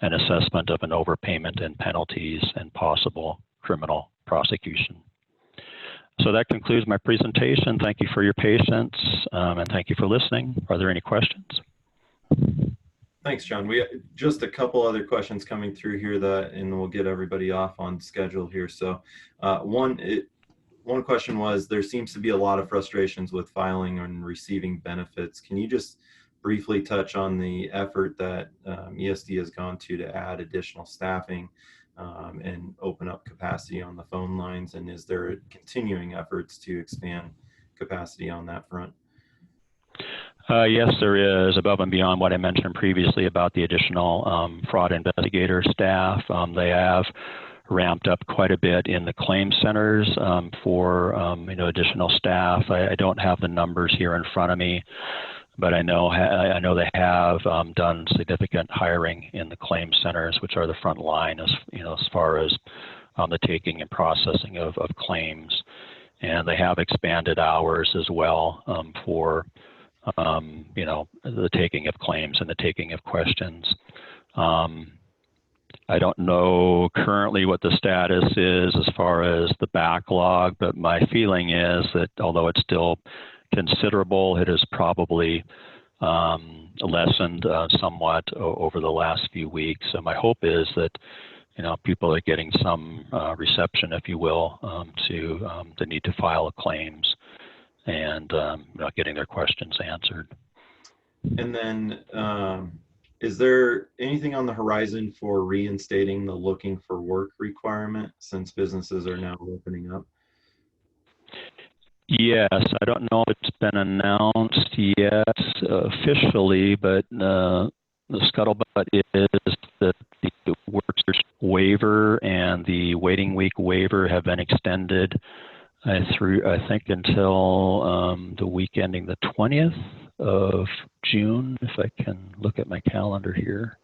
an assessment of an overpayment and penalties, and possible criminal prosecution. So that concludes my presentation. Thank you for your patience, and thank you for listening. Are there any questions? Thanks, John. We just a couple other questions coming through here and we'll get everybody off on schedule here. So one question was, there seems to be a lot of frustrations with filing and receiving benefits. Can you just briefly touch on the effort that ESD has gone to add additional staffing and open up capacity on the phone lines? And is there continuing efforts to expand capacity on that front? Yes, there is, above and beyond what I mentioned previously about the additional fraud investigator staff. They have ramped up quite a bit in the claim centers for additional staff. I don't have the numbers here in front of me, but I know they have done significant hiring in the claim centers, which are the front line as far as the taking and processing of claims. and they have expanded hours as well for the taking of claims and the taking of questions. I don't know currently what the status is as far as the backlog, but my feeling is that although it's still considerable, it has probably lessened somewhat over the last few weeks. So my hope is that people are getting some reception, if you will, to the need to file claims and getting their questions answered. And then, is there anything on the horizon for reinstating the looking for work requirement since businesses are now opening up? Yes, I don't know if it's been announced yet officially, but the scuttlebutt is that the work search waiver and the waiting week waiver have been extended through, I think, until the week ending the 20th of June, if I can look at my calendar here.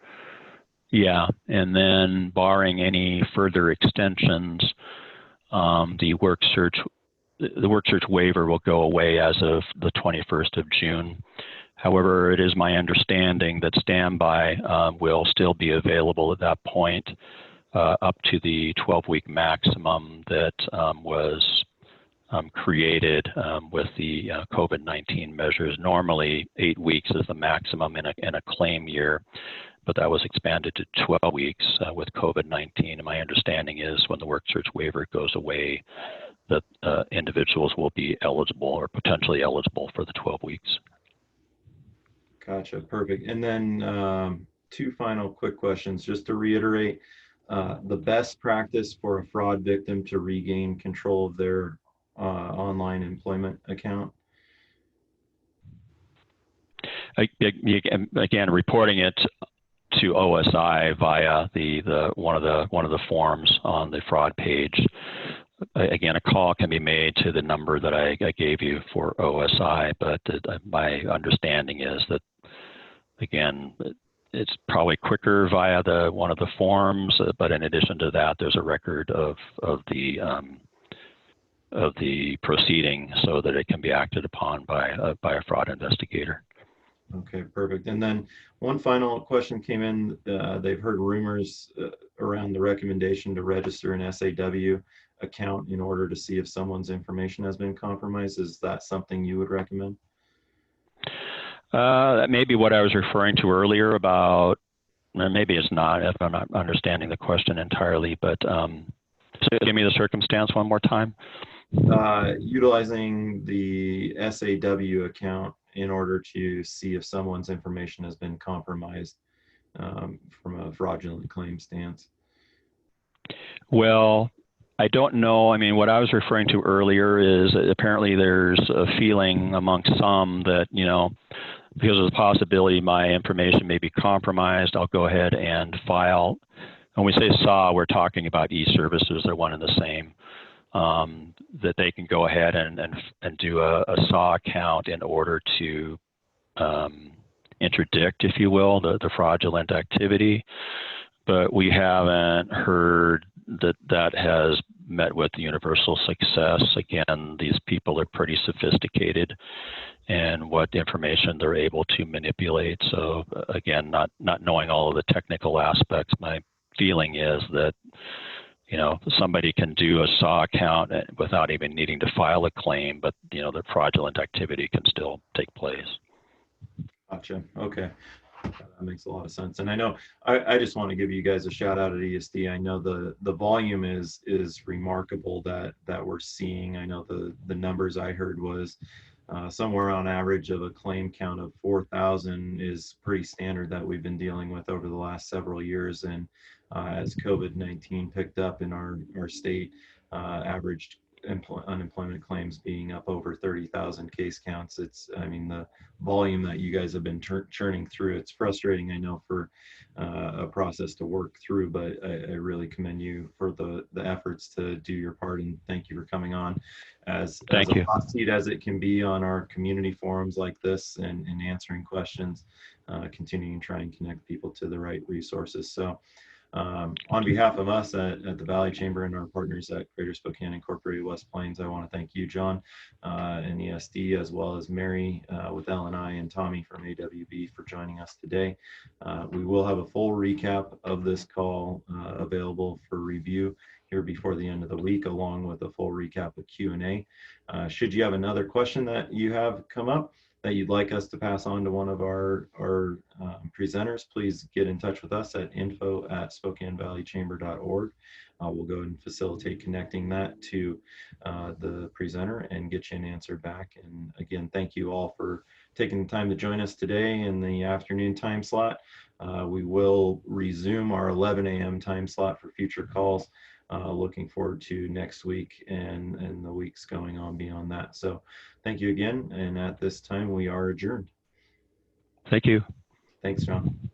Yeah, and then barring any further extensions, the work search waiver will go away as of the 21st of June. However, it is my understanding that standby will still be available at that point up to the 12-week maximum that was created with the COVID-19 measures. Normally, 8 weeks is the maximum in a claim year, but that was expanded to 12 weeks with COVID-19. And my understanding is when the work search waiver goes away, that individuals will be eligible or potentially eligible for the 12 weeks. Gotcha, perfect. And then two final quick questions, just to reiterate, the best practice for a fraud victim to regain control of their online employment account? Again, reporting it to OSI via one of the forms on the fraud page. Again, a call can be made to the number that I gave you for OSI, but my understanding is that, again, it's probably quicker via one of the forms, but in addition to that, there's a record of the proceeding so that it can be acted upon by a fraud investigator. Okay, perfect. And then one final question came in. They've heard rumors around the recommendation to register an SAW account in order to see if someone's information has been compromised. Is that something you would recommend? That may be what I was referring to earlier about, maybe it's not, if I'm not understanding the question entirely, but so give me the circumstance one more time. Utilizing the SAW account in order to see if someone's information has been compromised from a fraudulent claim stance. Well, I don't know. I mean, what I was referring to earlier is apparently there's a feeling amongst some that, because of the possibility my information may be compromised, I'll go ahead and file. When we say SAW, we're talking about e-services. They're one and the same. That they can go ahead and do a SAW account in order to interdict, if you will, the fraudulent activity. But we haven't heard that has met with universal success. Again, these people are pretty sophisticated in what information they're able to manipulate. So again, not knowing all of the technical aspects, my feeling is that somebody can do a SAW account without even needing to file a claim, but the fraudulent activity can still take place. Gotcha. Okay. That makes a lot of sense. And I know I just want to give you guys a shout out at ESD. I know the volume is remarkable that we're seeing. I know the numbers I heard was somewhere on average of a claim count of 4,000 is pretty standard that we've been dealing with over the last several years. And as COVID-19 picked up in our state, averaged unemployment claims being up over 30,000 case counts. I mean, the volume that you guys have been churning through, it's frustrating, I know, for a process to work through, but I really commend you for the efforts to do your part, and thank you for coming on as a hot seat as it can be on our community forums like this and answering questions, continuing to try and connect people to the right resources. So On behalf of us at the Valley Chamber and our partners at Greater Spokane Incorporated West Plains, I want to thank you, John, and ESD, as well as Mary with L&I and Tommy from AWB for joining us today. We will have a full recap of this call available for review here before the end of the week, along with a full recap of Q&A. Should you have another question that you have come up that you'd like us to pass on to one of our presenters, please get in touch with us at info@SpokaneValleyChamber.org. We'll go ahead and facilitate connecting that to the presenter and get you an answer back. And again, thank you all for taking the time to join us today in the afternoon time slot. We will resume our 11 a.m. time slot for future calls. Looking forward to next week and the weeks going on beyond that. So thank you again. And at this time, we are adjourned. Thank you. Thanks, John.